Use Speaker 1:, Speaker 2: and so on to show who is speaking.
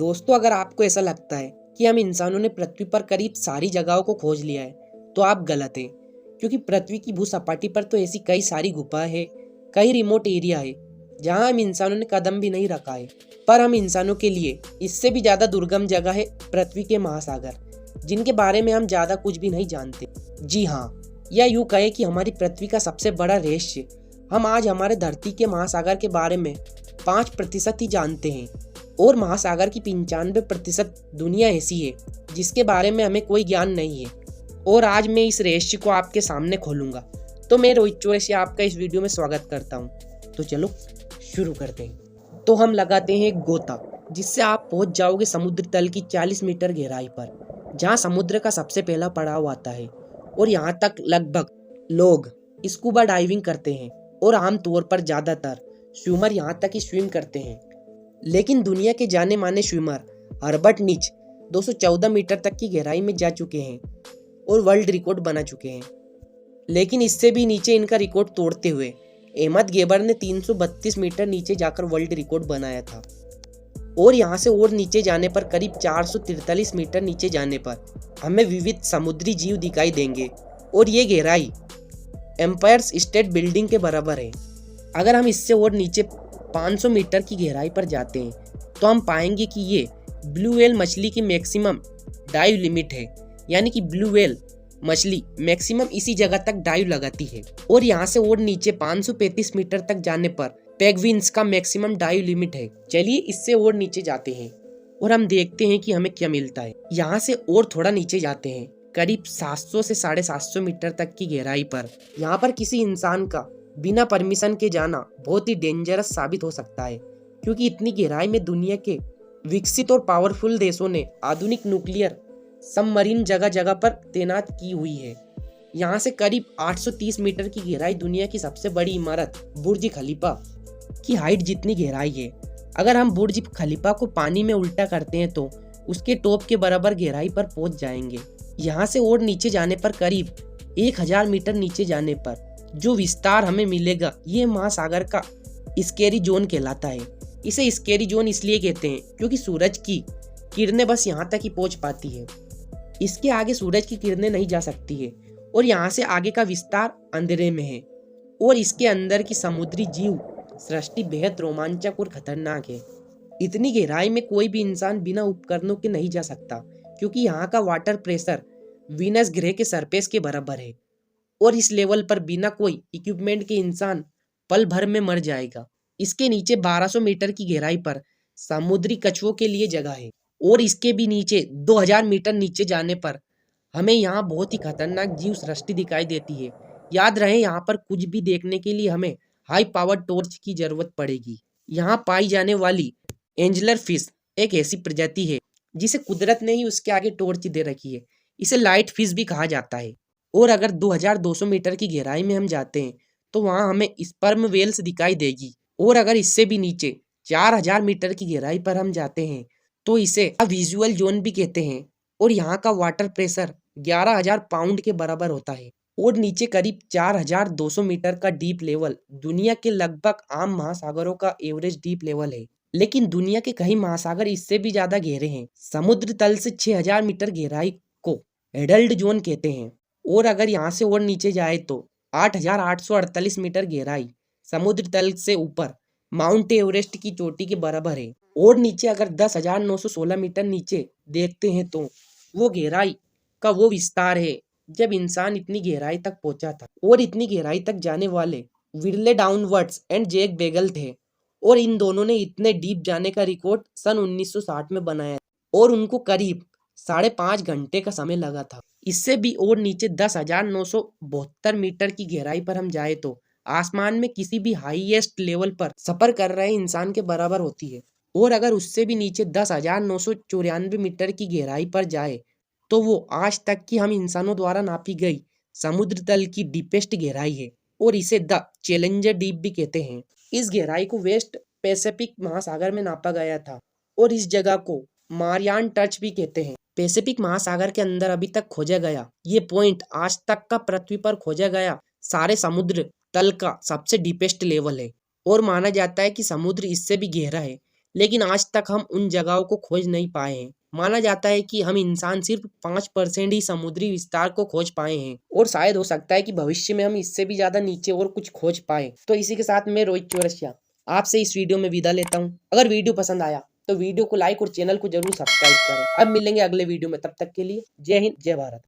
Speaker 1: दोस्तों, अगर आपको ऐसा लगता है कि हम इंसानों ने पृथ्वी पर करीब सारी जगहों को खोज लिया है तो आप गलत हैं। क्योंकि पृथ्वी की भूसपाटी पर तो ऐसी कई सारी गुफा है, कई रिमोट एरिया है जहां हम इंसानों ने कदम भी नहीं रखा है। पर हम इंसानों के लिए इससे भी ज्यादा दुर्गम जगह है पृथ्वी के महासागर, जिनके बारे में हम ज्यादा कुछ भी नहीं जानते। जी हाँ, या यूं कहे कि हमारी पृथ्वी का सबसे बड़ा रहस्य हम आज हमारे धरती के महासागर के बारे में 5% ही जानते हैं, और महासागर की 95% दुनिया ऐसी है जिसके बारे में हमें कोई ज्ञान नहीं है। और आज मैं इस रहस्य को आपके सामने खोलूंगा। तो मैं रोहित चौरसिया आपका इस वीडियो में स्वागत करता हूं। तो चलो शुरू करते हैं। तो हम लगाते हैं एक गोता, जिससे आप पहुंच जाओगे समुद्र तल की 40 मीटर गहराई पर, जहां समुद्र का सबसे पहला पड़ाव आता है। और यहाँ तक लगभग लोग स्कूबा डाइविंग करते हैं, और आमतौर पर ज्यादातर स्विमर यहाँ तक ही स्विम करते हैं। लेकिन दुनिया के जाने माने स्विमर हर्बर्ट नीच 214 मीटर तक की गहराई में जा चुके हैं और वर्ल्ड रिकॉर्ड बना चुके हैं। लेकिन इससे भी नीचे इनका रिकॉर्ड तोड़ते हुए अहमद गेबर ने 332 मीटर नीचे जाकर वर्ल्ड रिकॉर्ड बनाया था। और यहाँ से और नीचे जाने पर, करीब 443 मीटर नीचे जाने पर हमें विविध समुद्री जीव दिखाई देंगे, और ये गहराई एम्पायर स्टेट बिल्डिंग के बराबर है। अगर हम इससे और नीचे 500 मीटर की गहराई पर जाते हैं तो हम पाएंगे कि ये ब्लू व्हेल मछली की मैक्सिमम डाइव लिमिट है। यानी कि ब्लू व्हेल मछली मैक्सिमम इसी जगह तक डाइव लगाती है। और यहाँ से और नीचे 535 मीटर तक जाने पर पेंगुइन्स का मैक्सिमम डाइव लिमिट है। चलिए इससे और नीचे जाते हैं और हम देखते हैं कि हमें क्या मिलता है। यहाँ से और थोड़ा नीचे जाते हैं, करीब 700 से 750 मीटर तक की गहराई पर। यहाँ पर किसी इंसान का बिना परमिशन के जाना बहुत ही डेंजरस साबित हो सकता है, क्योंकि इतनी गहराई में दुनिया के विकसित और पावरफुल देशों ने आधुनिक न्यूक्लियर सबमरीन जगह जगह पर तैनात की हुई है। यहाँ से करीब 830 मीटर की गहराई दुनिया की सबसे बड़ी इमारत बुर्ज खलीफा की हाइट जितनी गहराई है। अगर हम बुर्ज खलीफा को पानी में उल्टा करते हैं तो उसके टॉप के बराबर गहराई पर पहुंच जाएंगे। यहाँ से और नीचे जाने पर, करीब 1000 मीटर नीचे जाने पर जो विस्तार हमें मिलेगा, ये महासागर का स्केरी जोन कहलाता है। इसे स्केरी जोन इसलिए कहते हैं क्योंकि सूरज की किरणें बस यहाँ तक ही पहुंच पाती है। इसके आगे सूरज की किरणें नहीं जा सकती है, और यहाँ से आगे का विस्तार अंधेरे में है। और इसके अंदर की समुद्री जीव सृष्टि बेहद रोमांचक और खतरनाक है। इतनी गहराई में कोई भी इंसान बिना उपकरणों के नहीं जा सकता, क्योंकि यहाँ का वाटर प्रेशर वीनस ग्रह के सरफेस के बराबर है। और इस लेवल पर बिना कोई इक्विपमेंट के इंसान पल भर में मर जाएगा। इसके नीचे 1200 मीटर की गहराई पर समुद्री कछुओं के लिए जगह है, और इसके भी नीचे 2000 मीटर नीचे जाने पर हमें यहाँ बहुत ही खतरनाक जीव सृष्टि दिखाई देती है। याद रहे, यहाँ पर कुछ भी देखने के लिए हमें हाई पावर टॉर्च की जरूरत पड़ेगी। यहाँ पाई जाने वाली एंजलर फिश एक ऐसी प्रजाति है जिसे कुदरत ने ही उसके आगे टॉर्च दे रखी है। इसे लाइट फिश भी कहा जाता है। और अगर 2200 मीटर की गहराई में हम जाते हैं तो वहां हमें स्पर्म वेल्स दिखाई देगी। और अगर इससे भी नीचे 4000 मीटर की गहराई पर हम जाते हैं तो इसे विजुअल जोन भी कहते हैं। और यहाँ का वाटर प्रेशर 11000 पाउंड के बराबर होता है। और नीचे करीब 4200 मीटर का डीप लेवल दुनिया के लगभग आम महासागरों का एवरेज डीप लेवल है। लेकिन दुनिया के कई महासागर इससे भी ज्यादा गहरे हैं। समुद्र तल से 6000 मीटर गहराई को एडल्ट जोन कहते हैं। और अगर यहाँ से और नीचे जाए तो 8848 मीटर गहराई समुद्र तल से ऊपर माउंट एवरेस्ट की चोटी के बराबर है। और नीचे अगर 10,916 मीटर नीचे देखते हैं तो वो गहराई का वो विस्तार है जब इंसान इतनी गहराई तक पहुंचा था। और इतनी गहराई तक जाने वाले विरले डाउनवर्ड्स एंड जैक बेगल थे, और इन दोनों ने इतने डीप जाने का रिकॉर्ड सन 1960 में बनाया, और उनको करीब 5.5 घंटे का समय लगा था। इससे भी और नीचे 10,972 मीटर की गहराई पर हम जाए तो आसमान में किसी भी हाईएस्ट लेवल पर सफर कर रहे इंसान के बराबर होती है। और अगर उससे भी नीचे 10,994 मीटर की गहराई पर जाए तो वो आज तक की हम इंसानों द्वारा नापी गई समुद्र तल की डीपेस्ट गहराई है, और इसे द चैलेंजर डीप भी कहते हैं। इस गहराई को वेस्ट पैसिफिक महासागर में नापा गया था, और इस जगह को मारियान ट्रंच भी कहते हैं। पैसिफिक महासागर के अंदर अभी तक खोजा गया ये पॉइंट आज तक का पृथ्वी पर खोजा गया सारे समुद्र तल का सबसे डीपेस्ट लेवल है। और माना जाता है कि समुद्र इससे भी गहरा है, लेकिन आज तक हम उन जगहों को खोज नहीं पाए हैं। माना जाता है कि हम इंसान सिर्फ 5% ही समुद्री विस्तार को खोज पाए हैं और शायद हो सकता है कि भविष्य में हम इससे भी ज्यादा नीचे और कुछ खोज पाए। तो इसी के साथ मैं रोहित चौरसिया आपसे इस वीडियो में विदा लेता हूँ। अगर वीडियो पसंद आया तो वीडियो को लाइक और चैनल को जरूर सब्सक्राइब करें। अब मिलेंगे अगले वीडियो में, तब तक के लिए जय हिंद जय भारत।